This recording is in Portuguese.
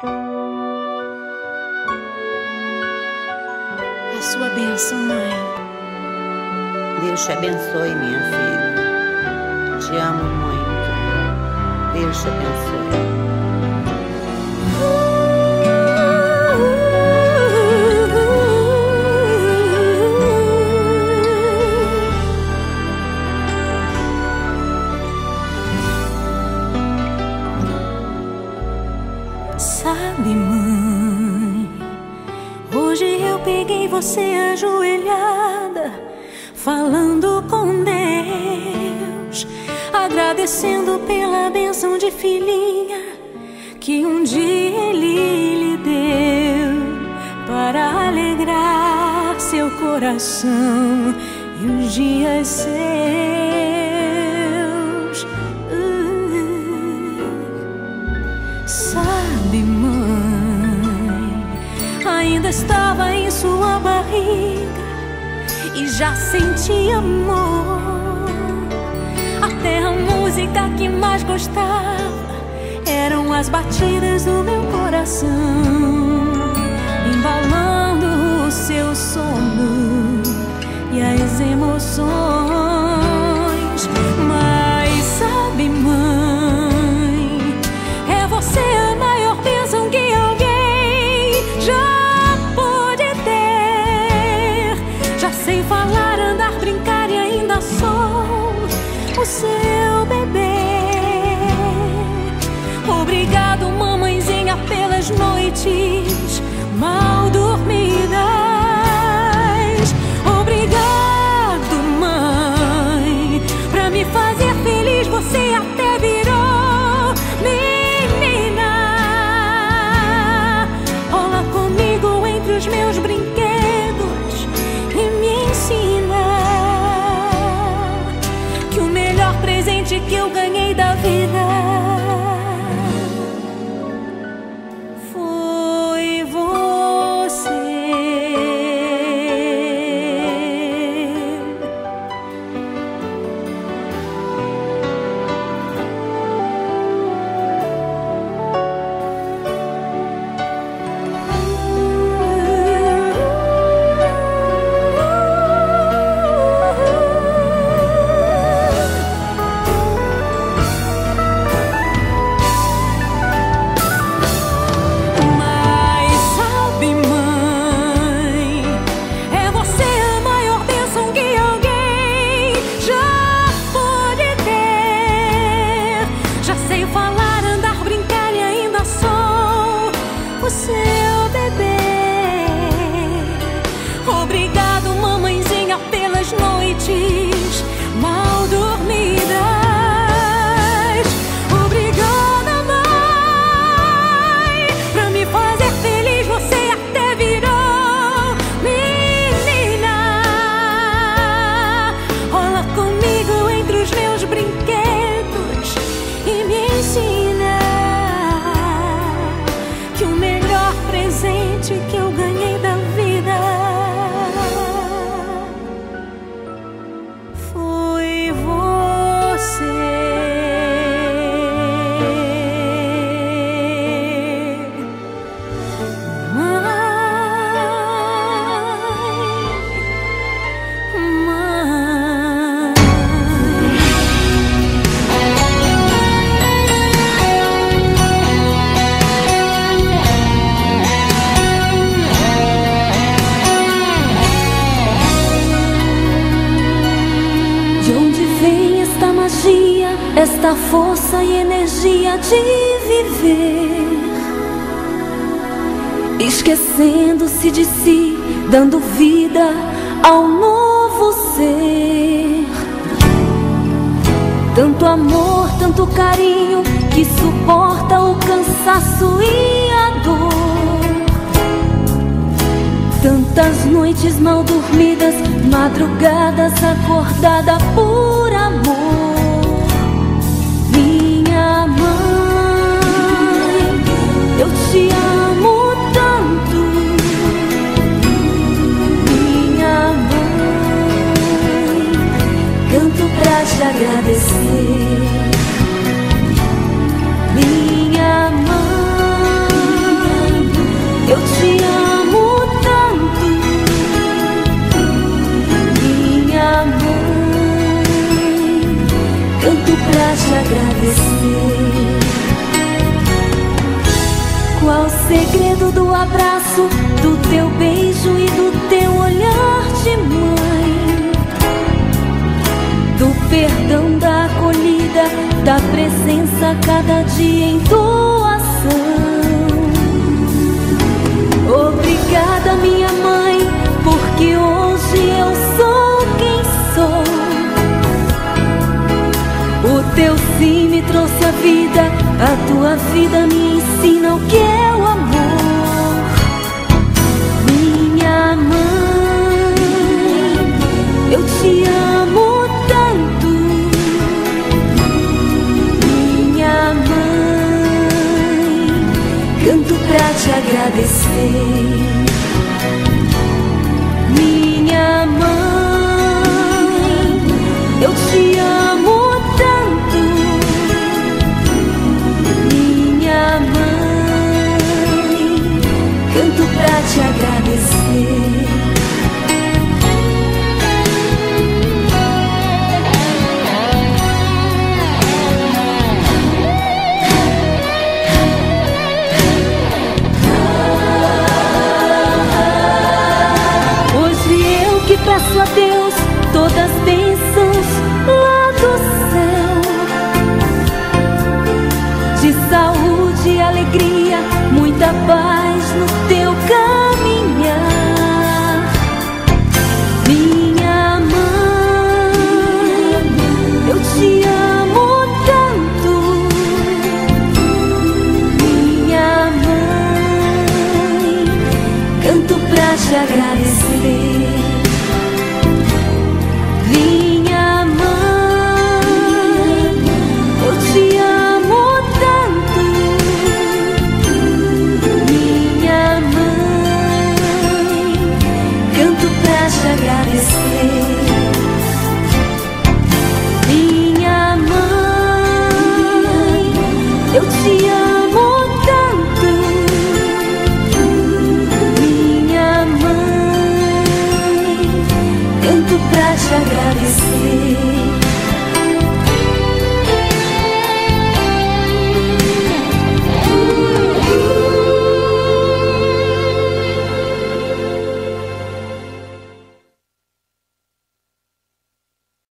A sua bênção, mãe. Deus te abençoe, minha filha. Te amo muito. Deus te abençoe. Sabe, mãe, hoje eu peguei você ajoelhada, falando com Deus, agradecendo pela bênção de filhinha que um dia Ele lhe deu, para alegrar seu coração e os dias seus. Sabe, mãe, ainda estava em sua barriga e já sentia amor. Até a música que mais gostava eram as batidas do meu coração, embalando o seu sono e as emoções. Mas sabe, mãe, é você a maior bênção que alguém já pôde ter. Já sei falar, andar, brincar e ainda sou o seu bebê. Obrigado, mamãezinha, pelas noites mal dormidas. Obrigado, mãe, pra me fazer feliz. Você até virou menina. Rola comigo entre os meus brinquedos e me ensina que o melhor presente que eu ganhei da vida foi você. Seu bebê. Obrigado, mamãezinha, pelas noites mal dormidas. Obrigada, mãe, pra me fazer feliz. Você até virou menina. Rola comigo entre os meus brinquedos e me ensina que o melhor presente que eu ganhei da vida foi você. Esta força e energia de viver, esquecendo-se de si, dando vida ao novo ser. Tanto amor, tanto carinho, que suporta o cansaço e a dor. Tantas noites mal dormidas, madrugadas acordada por amor. Minha mãe, eu te amo tanto. Minha mãe, canto pra te agradecer. Minha mãe, segredo do abraço, do teu beijo e do teu olhar de mãe, do perdão, da acolhida, da presença cada dia em doação. Obrigada, minha mãe, porque hoje eu sou quem sou. O teu sim me trouxe a vida, a tua vida me ensina o que é o amor. Minha mãe, eu te amo tanto. Minha mãe, canto pra te agradecer. Minha mãe, eu te amo tanto. Minha mãe, canto pra te agradecer. Peço a Deus todas as bênçãos lá do céu, de saúde e alegria, muita paz no teu caminhar. Minha mãe, eu te amo tanto. Minha mãe, canto pra te agradecer. Minha mãe, eu te amo tanto. Minha mãe, canto pra te agradecer. Minha mãe, eu te amo.